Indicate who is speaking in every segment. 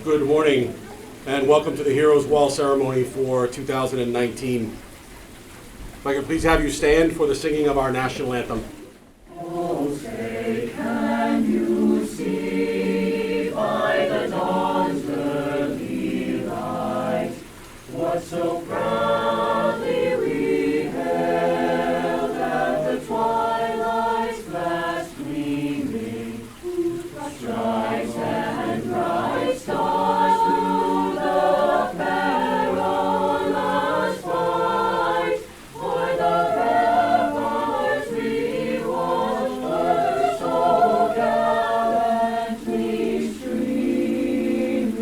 Speaker 1: Good morning, and welcome to the Heroes Wall ceremony for 2019. If I could please have you stand for the singing of our national anthem.
Speaker 2: Oh, say, can you see by the dawn's early light what so proudly we hailed at the twilight's last gleaming, stripes and bright stars through the perilous fight, for the ramparts we watched were so gallantly streaming,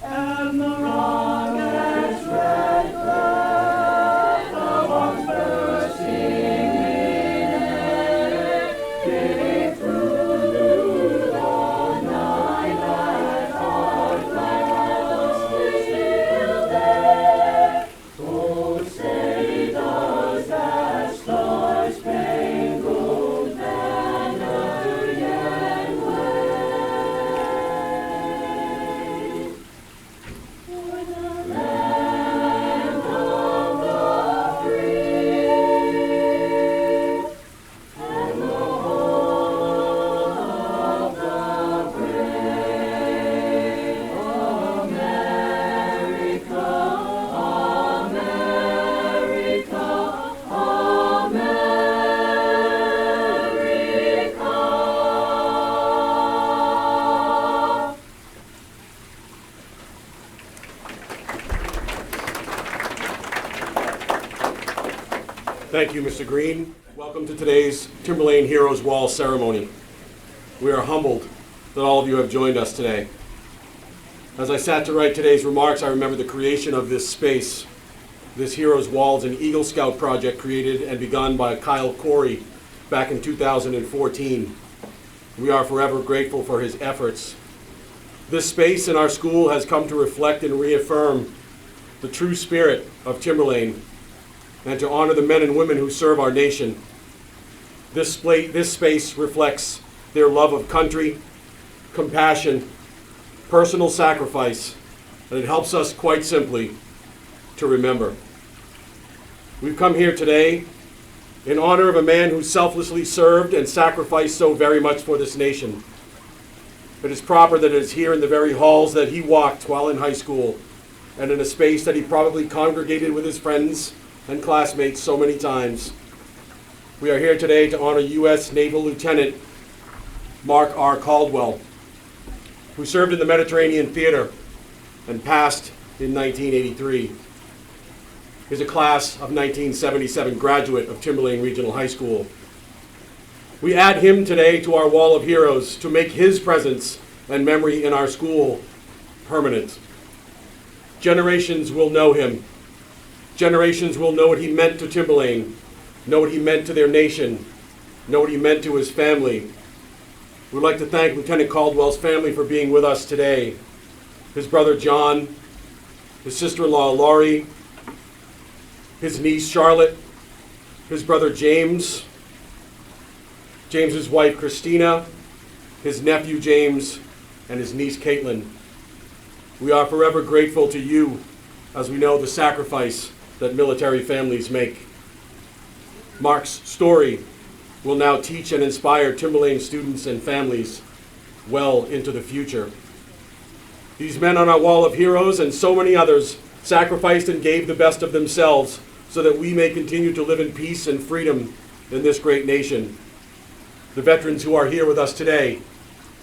Speaker 2: and the rocket's red flag of arms bursting in air, giving through the night that our flag was still there. Oh, say does that star-spangled banner yet wave? For the land of the free and the home of the brave, America, America, America.
Speaker 1: Thank you, Mr. Green. Welcome to today's Timberlane Heroes Wall ceremony. We are humbled that all of you have joined us today. As I sat to write today's remarks, I remember the creation of this space. This Heroes Wall is an Eagle Scout project created and begun by Kyle Corey back in 2014. We are forever grateful for his efforts. This space in our school has come to reflect and reaffirm the true spirit of Timberlane and to honor the men and women who serve our nation. This space reflects their love of country, compassion, personal sacrifice, and it helps us quite simply to remember. We've come here today in honor of a man who selflessly served and sacrificed so very much for this nation. It is proper that it is here in the very halls that he walked while in high school and in a space that he probably congregated with his friends and classmates so many times. We are here today to honor U.S. Naval Lieutenant Mark R. Caldwell, who served in the Mediterranean Theater and passed in 1983. He's a class of 1977 graduate of Timberlane Regional High School. We add him today to our Wall of Heroes to make his presence and memory in our school permanent. Generations will know him. Generations will know what he meant to Timberlane, know what he meant to their nation, know what he meant to his family. We'd like to thank Lieutenant Caldwell's family for being with us today. His brother John, his sister-in-law Laurie, his niece Charlotte, his brother James, James's wife Christina, his nephew James, and his niece Caitlin. We are forever grateful to you as we know the sacrifice that military families make. Mark's story will now teach and inspire Timberlane students and families well into the future. These men on our Wall of Heroes and so many others sacrificed and gave the best of themselves so that we may continue to live in peace and freedom in this great nation. The veterans who are here with us today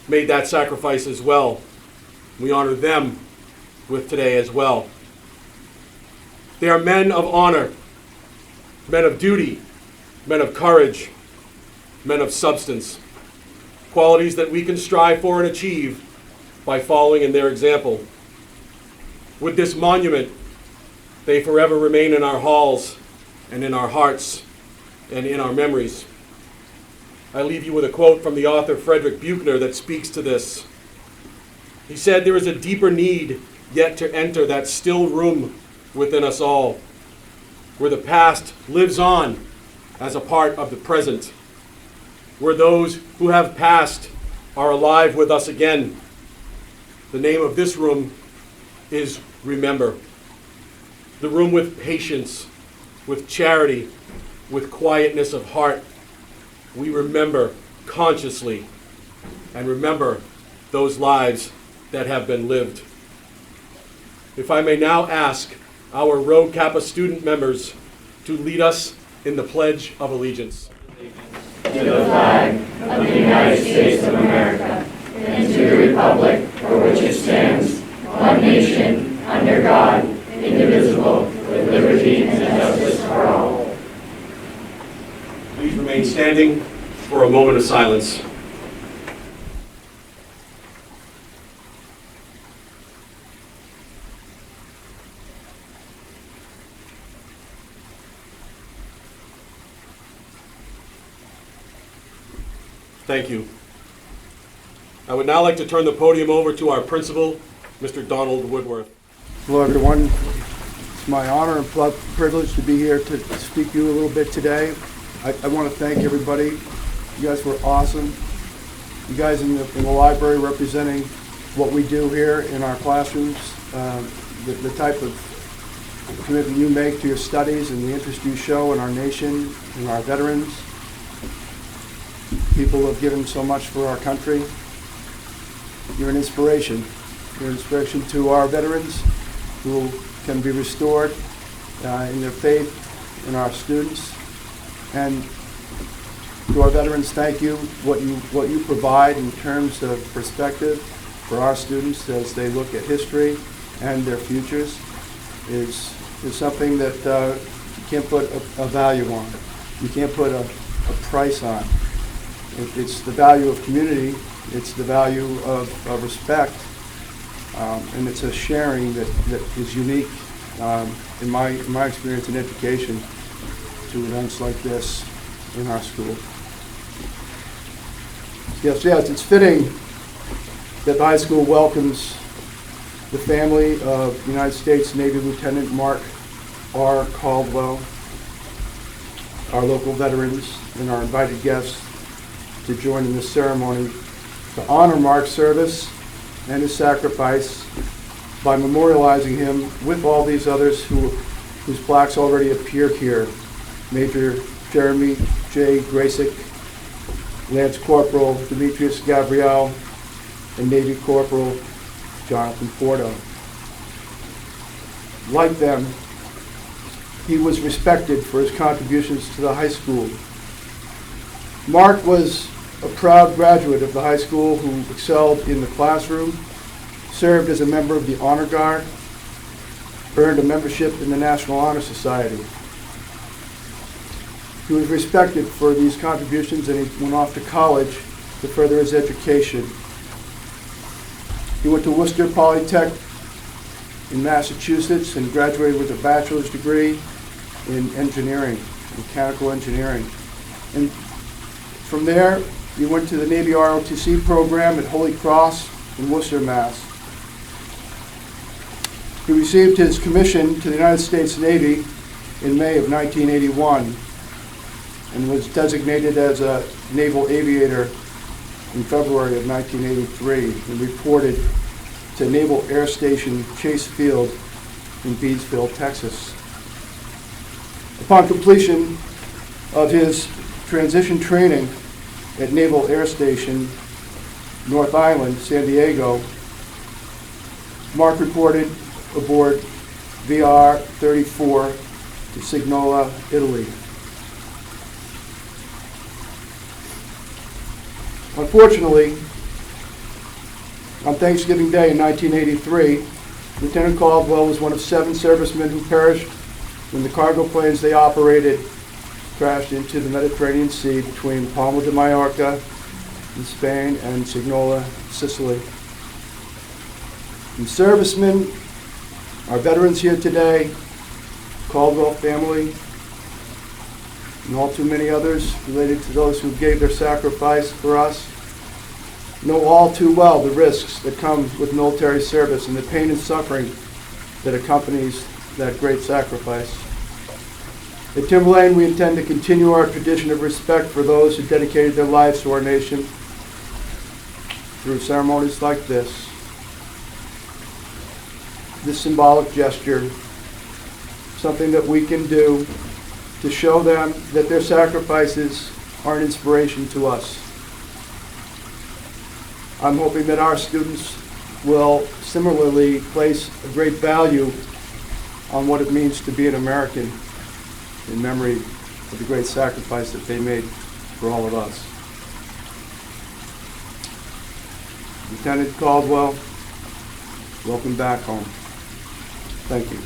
Speaker 1: made that sacrifice as well. We honor them with today as well. They are men of honor, men of duty, men of courage, men of substance, qualities that we can strive for and achieve by following in their example. With this monument, they forever remain in our halls and in our hearts and in our memories. I leave you with a quote from the author Frederick Buechner that speaks to this. He said there is a deeper need yet to enter that still room within us all, where the past lives on as a part of the present, where those who have passed are alive with us again. The name of this room is Remember. The room with patience, with charity, with quietness of heart. We remember consciously and remember those lives that have been lived. If I may now ask our Rho Kappa student members to lead us in the Pledge of Allegiance.
Speaker 2: To the flag of the United States of America and to the republic for which it stands, one nation, under God, indivisible, with liberty and justice for all.
Speaker 1: Please remain standing for a moment of silence. Thank you. I would now like to turn the podium over to our principal, Mr. Donald Woodworth.
Speaker 3: Hello, everyone. It's my honor and privilege to be here to speak to you a little bit today. I want to thank everybody. You guys were awesome. You guys in the library representing what we do here in our classrooms, the type of commitment you make to your studies and the interest you show in our nation and our veterans. People who have given so much for our country. You're an inspiration. You're an inspiration to our veterans who can be restored in their faith, in our students. And to our veterans, thank you. What you provide in terms of perspective for our students as they look at history and their futures is something that you can't put a value on. You can't put a price on. It's the value of community, it's the value of respect, and it's a sharing that is unique in my experience in education to events like this in our school. Yes, it's fitting that the high school welcomes the family of United States Navy Lieutenant Mark R. Caldwell, our local veterans, and our invited guests to join in this ceremony to honor Mark's service and his sacrifice by memorializing him with all these others whose plaques already appear here. Major Jeremy J. Graczyk, Lance Corporal Dimitrios Gavriel, and Navy Corporal Jonathan Porto. Like them, he was respected for his contributions to the high school. Mark was a proud graduate of the high school who excelled in the classroom, served as a member of the Honor Guard, earned a membership in the National Honor Society. He was respected for these contributions, and he went off to college to further his education. He went to Worcester Polytech in Massachusetts and graduated with a bachelor's degree in engineering, mechanical engineering. And from there, he went to the Navy ROTC program at Holy Cross in Worcester, Mass. He received his commission to the United States Navy in May of 1981 and was designated as a naval aviator in February of 1983 and reported to Naval Air Station Chase Field in Beadsville, Texas. Upon completion of his transition training at Naval Air Station, North Island, San Diego, Mark reported aboard VR-34 to Signola, Italy. Unfortunately, on Thanksgiving Day in 1983, Lieutenant Caldwell was one of 7 servicemen who perished when the cargo planes they operated crashed into the Mediterranean Sea between Palma de Mallorca in Spain and Signola, Sicily. And servicemen, our veterans here today, Caldwell family, and all too many others related to those who gave their sacrifice for us, know all too well the risks that come with military service and the pain and suffering that accompanies that great sacrifice. At Timberlane, we intend to continue our tradition of respect for those who dedicated their lives to our nation through ceremonies like this. This symbolic gesture, something that we can do to show them that their sacrifices are an inspiration to us. I'm hoping that our students will similarly place a great value on what it means to be an American in memory of the great sacrifice that they made for all of us. Lieutenant Caldwell, welcome back home. Thank you.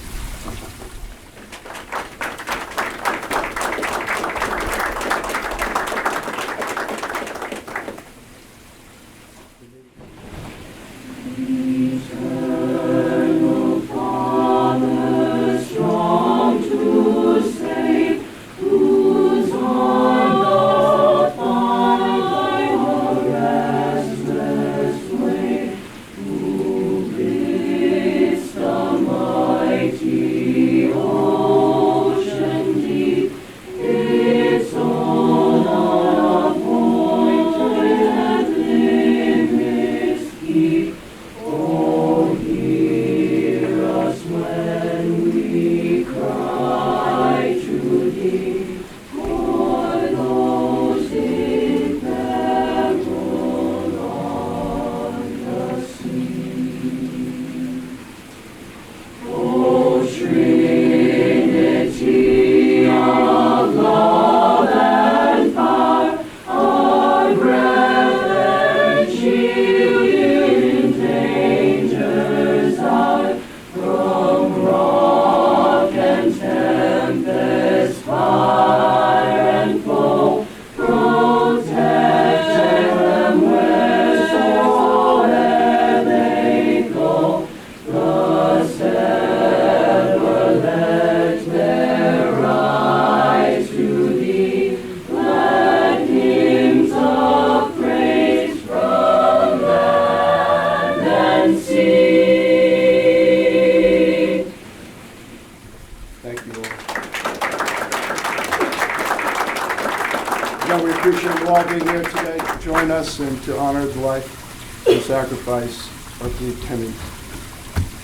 Speaker 3: Again, we appreciate you all being here today to join us and to honor the life and sacrifice of Lieutenant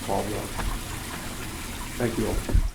Speaker 3: Caldwell. Thank you all.